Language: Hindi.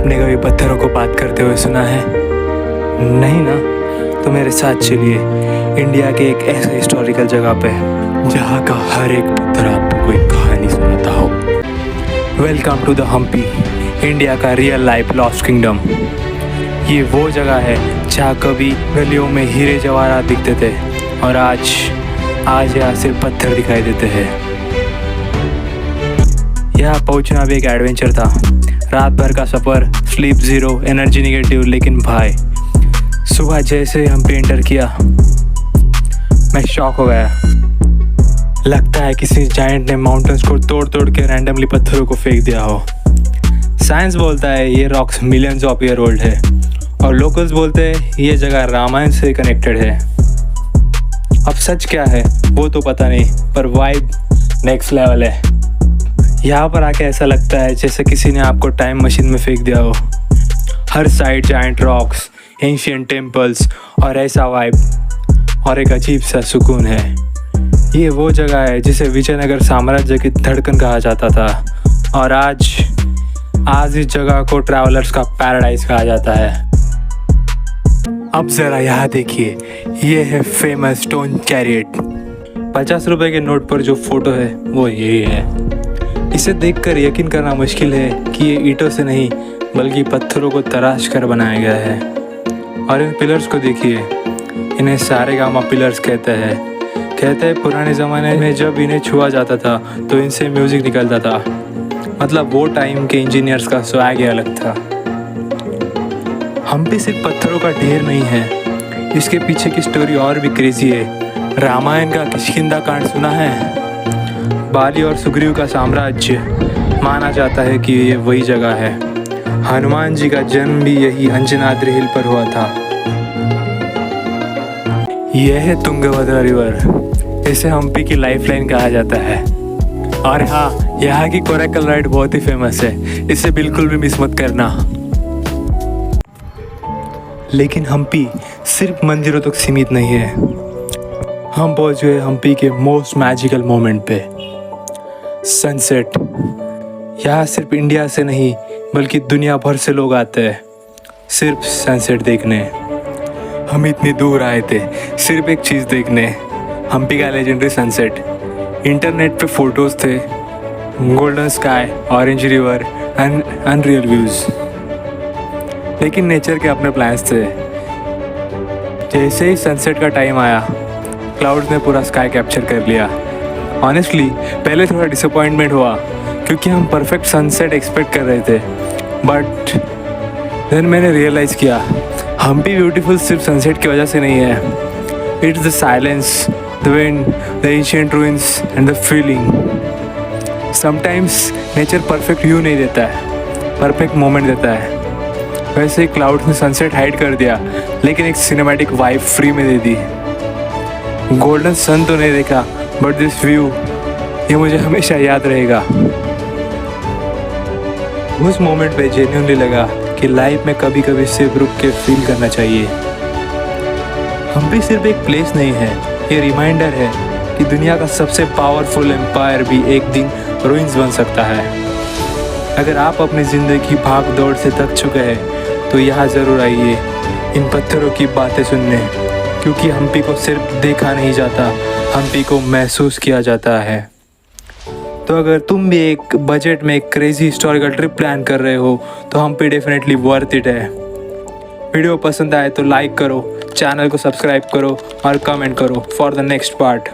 आपने कभी पत्थरों को बात करते हुए सुना है? नहीं ना? तो मेरे साथ चलिए इंडिया के एक ऐसे हिस्टोरिकल जगह पे जहाँ का हर एक पत्थर आपको कोई कहानी सुनाता हो। Welcome to the Hampi, India का रियल लाइफ लॉस्ट किंगडम। ये वो जगह है जहाँ कभी गलियों में हीरे जवाहरात दिखते थे और आज यहाँ सिर्फ पत्थर दिखाई देते हैं। यहाँ पहुँचना भी एक एडवेंचर था। रात भर का सफ़र, स्लीप ज़ीरो, एनर्जी नेगेटिव, लेकिन भाई सुबह जैसे हम पे एंटर किया मैं शॉक हो गया। लगता है किसी जायंट ने माउंटेन्स को तोड़ तोड़ के रैंडमली पत्थरों को फेंक दिया हो। साइंस बोलता है ये rocks millions of year old है और लोकल्स बोलते हैं ये जगह रामायण से कनेक्टेड है। अब सच क्या है वो तो पता नहीं, पर वाइब नेक्स्ट लेवल है। यहाँ पर आके ऐसा लगता है जैसे किसी ने आपको टाइम मशीन में फेंक दिया हो। हर side giant rocks, ancient temples और ऐसा वाइब और एक अजीब सा सुकून है। ये वो जगह है जिसे विजयनगर साम्राज्य की धड़कन कहा जाता था और आज इस जगह को ट्रैवलर्स का पैराडाइज कहा जाता है। अब ज़रा यहाँ देखिए, ये है फेमस स्टोन चैरियट। 50 रुपए के नोट पर जो फोटो है वो यही है। इसे देखकर यकीन करना मुश्किल है कि ये ईंटों से नहीं बल्कि पत्थरों को तराश कर बनाया गया है। और इन पिलर्स को देखिए, इन्हें सारेगामा पिलर्स कहते हैं पुराने ज़माने में जब इन्हें छुआ जाता था तो इनसे म्यूज़िक निकलता था। मतलब वो टाइम के इंजीनियर्स का स्वैग ही अलग था। हम्पी सिर्फ पत्थरों का ढेर नहीं है, इसके पीछे की स्टोरी और भी क्रेजी है। रामायण का किष्किंधा कांड सुना है? बाली और सुग्रीव का साम्राज्य माना जाता है कि ये वही जगह है। हनुमान जी का जन्म भी यही अंजनाद्रि हिल पर हुआ था। यह है तुंगभद्रा रिवर, इसे हम्पी की लाइफलाइन कहा जाता है। और हाँ, यहाँ की कोरैकल राइड बहुत ही फेमस है, इसे बिल्कुल भी मिस मत करना। लेकिन हम्पी सिर्फ मंदिरों तक सीमित नहीं है। हम पहुँच गए हम्पी के मोस्ट मैजिकल मोमेंट पे, सनसेट। यहाँ सिर्फ इंडिया से नहीं बल्कि दुनिया भर से लोग आते हैं सिर्फ सनसेट देखने। हम इतनी दूर आए थे सिर्फ एक चीज़ देखने, हम्पी का लेजेंडरी सनसेट। इंटरनेट पे फोटोज़ थे, golden sky, orange river and unreal views, लेकिन नेचर के अपने प्लान्स थे। जैसे ही सनसेट का टाइम आया, क्लाउड्स ने पूरा स्काई कैप्चर कर लिया। ऑनेस्टली पहले थोड़ा डिसअपॉइंटमेंट हुआ क्योंकि हम परफेक्ट सनसेट एक्सपेक्ट कर रहे थे, बट देन मैंने रियलाइज़ किया हम्पी ब्यूटीफुल सिर्फ सनसेट की वजह से नहीं है। It's the silence, the wind, the ancient ruins and the feeling. Sometimes nature perfect view नहीं देता है, परफेक्ट मोमेंट देता है। वैसे ही क्लाउड्स ने सनसेट हाइड कर दिया लेकिन एक सिनेमैटिक वाइब फ्री में दे दी। गोल्डन सन तो नहीं देखा, बट दिस व्यू ये मुझे हमेशा याद रहेगा। उस मोमेंट पे जेन्युइनली लगा कि लाइफ में कभी कभी सिर्फ रुक के फील करना चाहिए। हम्पी सिर्फ एक प्लेस नहीं है, ये रिमाइंडर है कि दुनिया का सबसे पावरफुल एम्पायर भी एक दिन रूइंस बन सकता है। अगर आप अपनी ज़िंदगी की भाग दौड़ से थक चुके हैं तो यहाँ ज़रूर आइए इन पत्थरों की बातें सुनने, क्योंकि हम्पी को सिर्फ देखा नहीं जाता, हम्पी को महसूस किया जाता है। तो अगर तुम भी एक बजट में एक क्रेजी हिस्टोरिकल ट्रिप प्लान कर रहे हो तो हम्पी डेफिनेटली वर्थ इट है। वीडियो पसंद आए तो लाइक करो, चैनल को सब्सक्राइब करो और कमेंट करो फॉर द नेक्स्ट पार्ट।